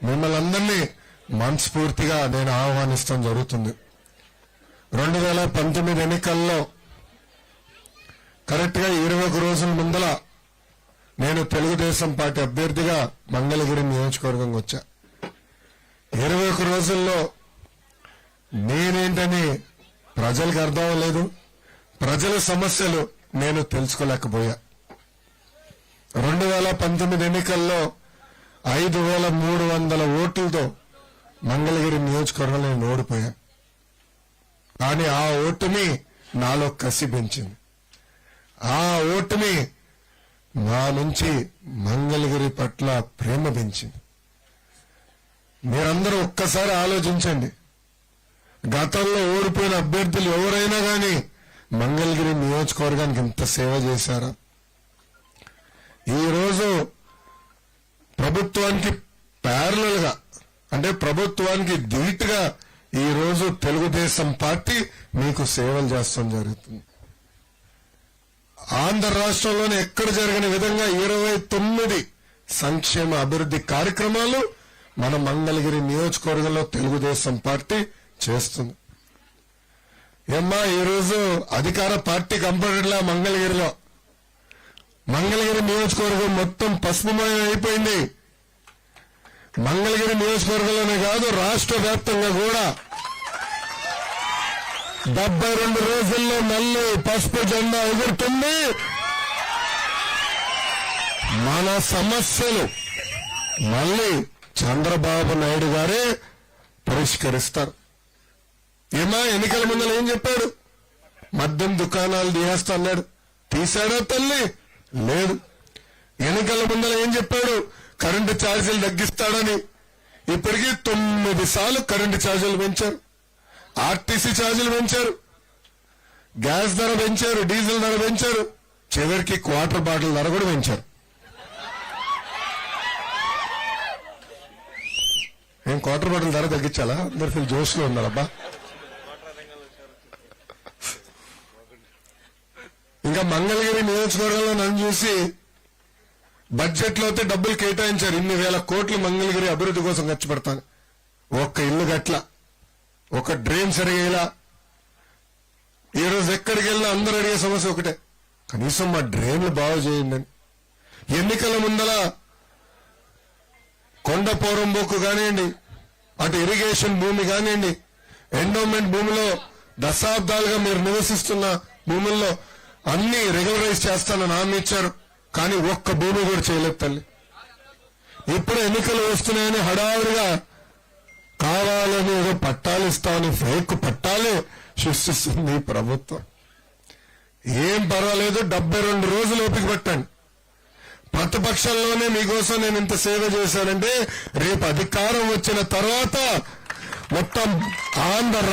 మిమ్మల్ని అందరినీ మనస్ఫూర్తిగా నేను ఆహ్వానిస్తాం జరుగుతుంది. 2019 ఎన్నికల్లో కరెక్ట్ గా 21 రోజుల ముందల నేను తెలుగుదేశం పార్టీ అభ్యర్థిగా మంగళగిరి నియోజకవర్గం వచ్చా. 21 రోజుల్లో నేనేంటని ప్రజలకు అర్థం లేదు, ప్రజల సమస్యలు నేను తెలుసుకోలేకపోయా. 2019 ఎన్నికల్లో 5300 ఓట్లతో మంగళగిరి నియోజకవర్గంలో నేను ఓడిపోయా. కానీ ఆ ఓటుని నాలో కసి పెంచింది. ఆ ఓటుని నా నుంచి మంగళగిరి పట్ల ప్రేమ పెంచింది. మీరందరూ ఒక్కసారి ఆలోచించండి. గతంలో ఓడిపోయిన అభ్యర్థులు ఎవరైనా కానీ మంగళగిరి నియోజకవర్గానికి ఇంత సేవ చేశారా? ఈరోజు ప్రభుత్వానికి ప్యారలల్ గా అంటే ప్రభుత్వానికి ధీటుగా ఈరోజు తెలుగుదేశం పార్టీ మీకు సేవలు చేస్తాం జరుగుతుంది. ఆంధ్ర రాష్ట్రంలోనే ఎక్కడ జరిగిన విధంగా 29 సంక్షేమ అభివృద్ధి కార్యక్రమాలు మన మంగళగిరి నియోజకవర్గంలో తెలుగుదేశం పార్టీ చేస్తుంది. ఏమ్మా ఈరోజు అధికార పార్టీ కంపేర్లా మంగళగిరి నియోజకవర్గం మొత్తం పసుపుమయం అయిపోయింది. మంగళగిరి నియోజకవర్గంలోనే కాదు రాష్ట్ర వ్యాప్తంగా కూడా 72 రోజుల్లో మళ్ళీ పసుపు జెండా ఎగురుతుంది. మన సమస్యలు మళ్ళీ చంద్రబాబు నాయుడు గారే పరిష్కరిస్తారు. ఏమా ఎన్నికల ముందర ఏం చెప్పాడు? మద్యం దుకాణాలు తీయేస్తా అన్నాడు. తీశాడా తల్లి? లేదు. ఎన్నికల ముందర ఏం చెప్పాడు? కరెంటు ఛార్జీలు తగ్గిస్తాడని. ఇప్పటికీ 9 సార్లు కరెంటు ఛార్జీలు పెంచారు, ఆర్టీసీ ఛార్జీలు పెంచారు, గ్యాస్ ధర పెంచారు, డీజిల్ ధర పెంచారు, చివరికి క్వార్టర్ బాటిల్ ధర కూడా పెంచారు. ఏం క్వార్టర్ బాటిల్ ధర తగ్గించాలా? అందరు ఫుల్ జోష్లో ఉన్నారబ్బా. ఇంకా మంగళగిరి నియోజకవర్గంలో నన్ను చూసి బడ్జెట్ లో అయితే డబ్బులు కేటాయించారు. 1,000 కోట్లు మంగళగిరి అభివృద్ధి కోసం ఖర్చు పెడతాను. ఒక్క ఇల్లు గట్ల, ఒక డ్రైన్ సరిగేలా. ఈ రోజు ఎక్కడికి వెళ్ళినా అందరూ అడిగే సమస్య ఒకటే, కనీసం మా డ్రైన్లు బాగు చేయండి అని. ఎన్నికల ముందల కొండపోరం బొక్కు కానివ్వండి, అటు ఇరిగేషన్ భూమి కానివ్వండి, ఎండోమెంట్ భూమిలో దశాబ్దాలుగా మీరు నివసిస్తున్న భూముల్లో అన్ని రెగ్యులరైజ్ చేస్తానని హామీ ఇచ్చారు. కానీ ఒక్క భూమి కూడా చేయలేదు తల్లి. ఇప్పుడు ఎన్నికలు వస్తున్నాయని హడావుడిగా కావాలని ఏదో పట్టాలు ఇస్తామని ఫేక్ పట్టాలే సృష్టిస్తుంది ఈ ప్రభుత్వం. ఏం పర్వాలేదు, 72 రోజులు ఓపిక పట్టండి. ప్రతిపక్షంలోనే మీకోసం నేను ఇంత సేవ చేశానంటే రేపు అధికారం వచ్చిన తర్వాత మొత్తం ఆంధ్ర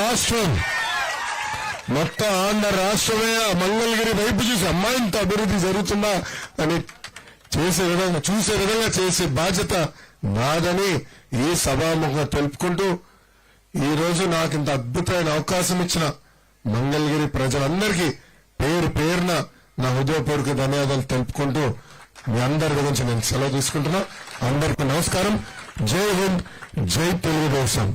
రాష్ట్రమే మంగళగిరి వైపు చూసి అమ్మా ఇంత అభివృద్ధి జరుగుతుందా అని చూసే విధంగా చేసే బాధ్యత నాదని ఈ సభాముఖంగా తెలుపుకుంటూ ఈ రోజు నాకు ఇంత అద్భుతమైన అవకాశం ఇచ్చిన మంగళగిరి ప్రజలందరికీ పేరు పేరున నా హృదయపూర్వక ధన్యవాదాలు తెలుపుకుంటూ మీ అందరి గురించి నేను సెలవు తీసుకుంటున్నా. అందరికీ నమస్కారం. జై హింద్, జై తెలుగుదేశం.